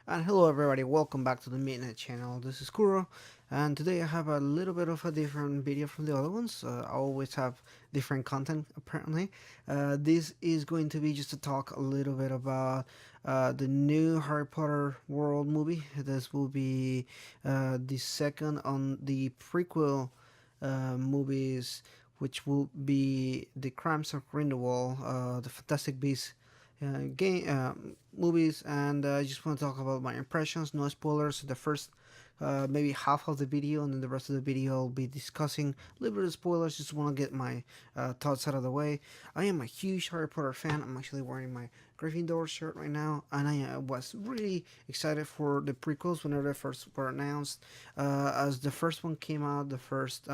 And hello everybody, welcome back to the Midnight channel. This is Kuro, and today I have a little bit of a different video from the other ones. I always have different content apparently. This is going to be just to talk a little bit about the new Harry Potter World movie. This will be the second on the prequel movies, which will be the Crimes of Grindelwald, the Fantastic Beasts game movies, and I just want to talk about my impressions. No spoilers. The first maybe half of the video, and then the rest of the video I'll be discussing a little bit of spoilers. Just want to get my thoughts out of the way. I am a huge Harry Potter fan. I'm actually wearing my Gryffindor shirt right now, and I was really excited for the prequels whenever they first were announced. As the first one came out, the first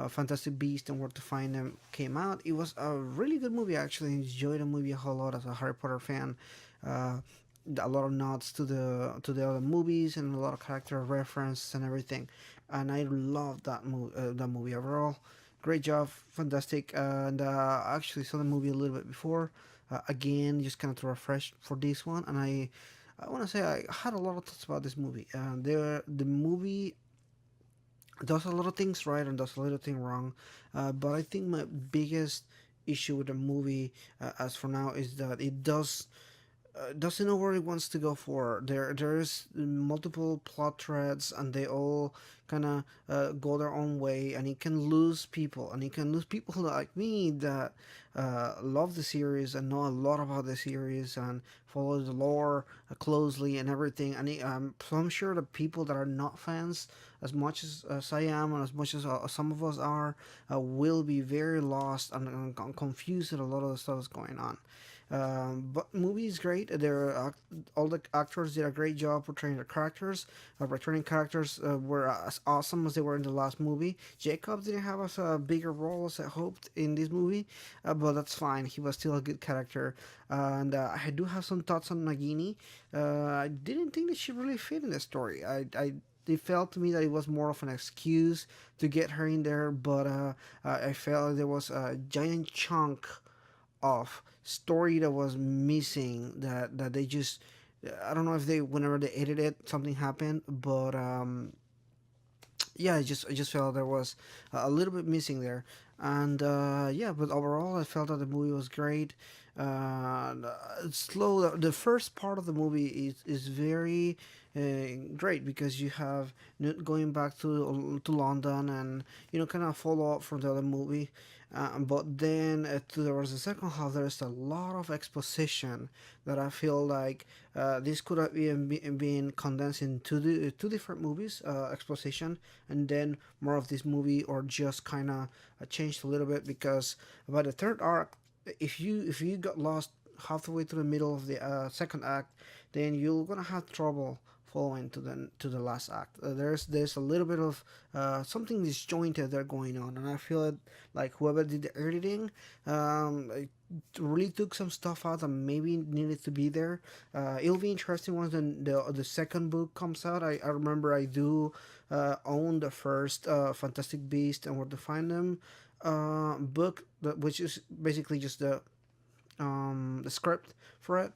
Fantastic Beast and Where to Find Them came out. It was a really good movie. I actually enjoyed the movie a whole lot as a Harry Potter fan. Uh, a lot of nods to the other movies and a lot of character reference and everything, and I loved that movie overall. Great job, fantastic. And I actually saw the movie a little bit before. Again, just kind of to refresh for this one, and I want to say I had a lot of thoughts about this movie. The movie does a lot of things right and does a little thing wrong. But I think my biggest issue with the movie, as for now, is that it doesn't know where it wants to go for. There's multiple plot threads, and they all kind of go their own way, and it can lose people, and it can lose people like me that love the series and know a lot about the series and follow the lore closely and everything. And so I'm sure the people that are not fans as much as I am, and as much as some of us are, will be very lost and confused at a lot of the stuff that's going on. But movie is great. All the actors did a great job portraying their characters. Returning characters were as awesome as they were in the last movie. Jacob didn't have as a bigger role as I hoped in this movie, but that's fine. He was still a good character. And I do have some thoughts on Nagini. I didn't think that she really fit in the story. It felt to me that it was more of an excuse to get her in there, but I felt like there was a giant chunk of story that was missing, that they just, I don't know if they, whenever they edited it, something happened, but yeah, I just felt there was a little bit missing there. And yeah, but overall I felt that the movie was great. Slow, the first part of the movie is very great, because you have going back to London, and kind of follow up from the other movie. But then towards the second half, there's a lot of exposition that I feel like this could have been condensed into two different movies, exposition, and then more of this movie, or just kind of changed a little bit, because by the third arc, if you got lost halfway through the middle of the second act, then you're gonna have trouble following to the last act. There's a little bit of something disjointed there going on, and I feel it, like whoever did the editing, it really took some stuff out that maybe needed to be there. It'll be interesting once the second book comes out. I remember I do own the first Fantastic Beast and Where to Find Them book, which is basically just the script for it.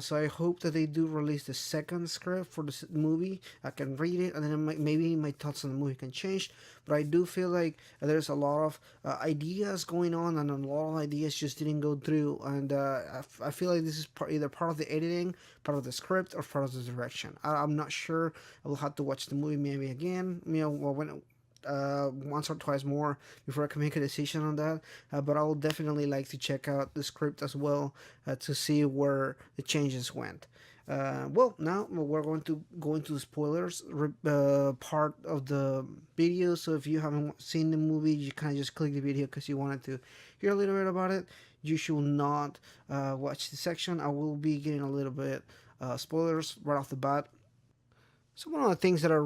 So I hope that they do release the second script for the movie. I can read it, and then maybe my thoughts on the movie can change. But I do feel like there's a lot of ideas going on, and a lot of ideas just didn't go through. And I feel like this is either part of the editing, part of the script, or part of the direction. I'm not sure. I will have to watch the movie maybe again. When once or twice more before I can make a decision on that. But I will definitely like to check out the script as well, to see where the changes went. Well, now we're going to go into the spoilers part of the video. So if you haven't seen the movie, you kind of just click the video because you wanted to hear a little bit about it. You should not watch this section. I will be getting a little bit spoilers right off the bat. So one of the things that I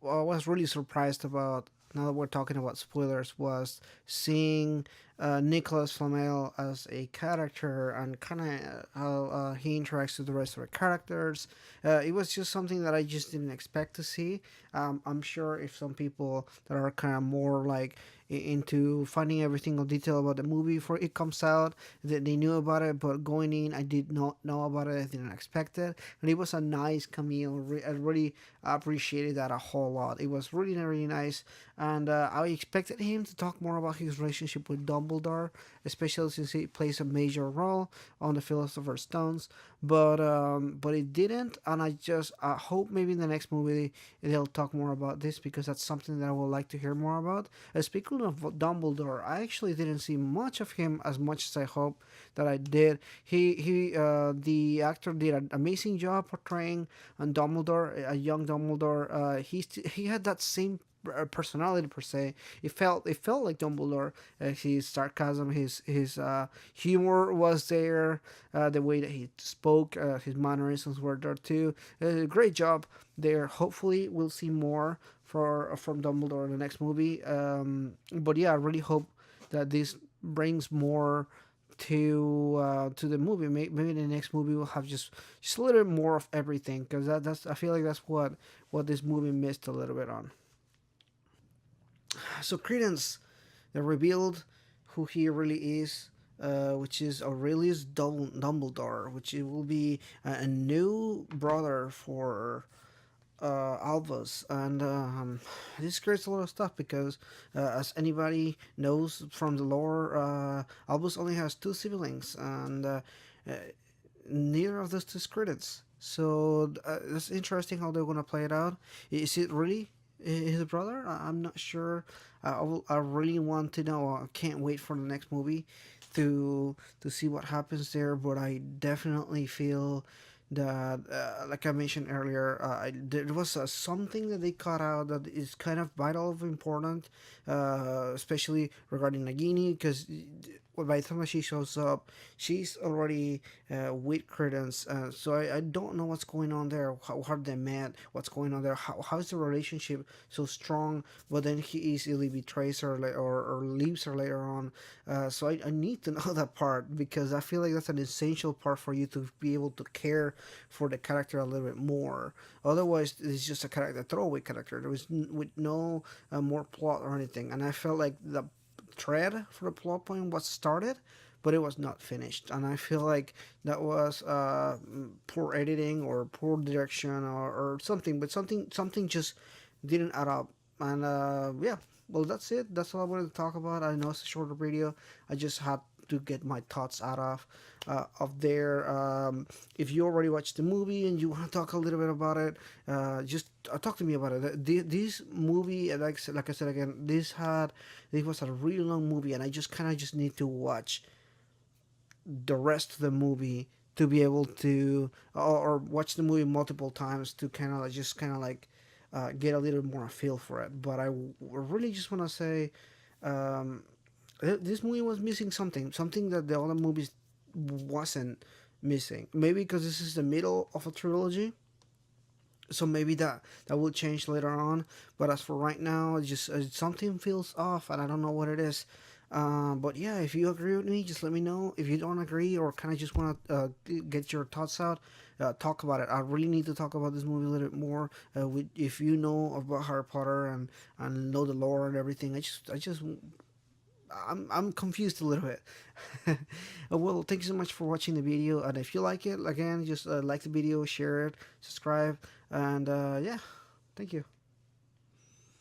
was really surprised about, now that we're talking about spoilers, was seeing Nicholas Flamel as a character and kind of how he interacts with the rest of the characters. It was just something that I just didn't expect to see. I'm sure if some people that are kind of more like into finding every single detail about the movie before it comes out, that they knew about it, but going in, I did not know about it. I didn't expect it, and it was a nice cameo. I really appreciated that a whole lot. It was really really nice, and I expected him to talk more about his relationship with Dumbledore, especially since he plays a major role on the Philosopher's Stones. But it didn't, and I just hope maybe in the next movie they'll talk more about this because that's something that I would like to hear more about. Speaking of Dumbledore, I actually didn't see much of him as much as I hope that I did. The actor did an amazing job portraying Dumbledore, a young Dumbledore. He had that same personality per se. It felt like Dumbledore. His sarcasm, his humor was there. The way that he spoke, his mannerisms were there too. Great job there. Hopefully, we'll see more from Dumbledore in the next movie. But yeah, I really hope that this brings more to the movie. Maybe the next movie will have just a little bit more of everything because that's I feel like that's what this movie missed a little bit on. So Credence, they revealed who he really is, which is Aurelius Dumbledore, which it will be a new brother for Albus, and this creates a lot of stuff because, as anybody knows from the lore, Albus only has two siblings, and uh, neither of those two credits. So it's interesting how they're gonna play it out. Is it really his brother? I'm not sure. I really want to know. I can't wait for the next movie to see what happens there. But I definitely feel that, like I mentioned earlier, there was something that they cut out that is kind of vital of important, especially regarding Nagini, because by the time she shows up, she's already with Credence. So I don't know what's going on there. How they met? What's going on there? How is the relationship so strong? But then he easily betrays her or leaves her later on. So I need to know that part because I feel like that's an essential part for you to be able to care for the character a little bit more. Otherwise, it's just a character, a throwaway character. There was with no more plot or anything. And I felt like the thread for the plot point was started, but it was not finished. And I feel like that was poor editing or poor direction or something. But something just didn't add up. And yeah, well, that's it. That's all I wanted to talk about. I know it's a shorter video. I just had to get my thoughts out of there. If you already watched the movie and you want to talk a little bit about it, just talk to me about it. This movie, like I said again, this was a really long movie, and I just kind of just need to watch the rest of the movie to be able to or watch the movie multiple times to kind of like get a little more feel for it. But I really just want to say um, this movie was missing something that the other movies wasn't missing. Maybe because this is the middle of a trilogy, so maybe that will change later on. But as for right now, it's just something feels off, and I don't know what it is. But yeah, if you agree with me, just let me know. If you don't agree or kind of just want to get your thoughts out, talk about it. I really need to talk about this movie a little bit more. If you know about Harry Potter and know the lore and everything, I'm confused a little bit. Well, thank you so much for watching the video, and if you like it, again, just like the video, share it, subscribe, and yeah, thank you.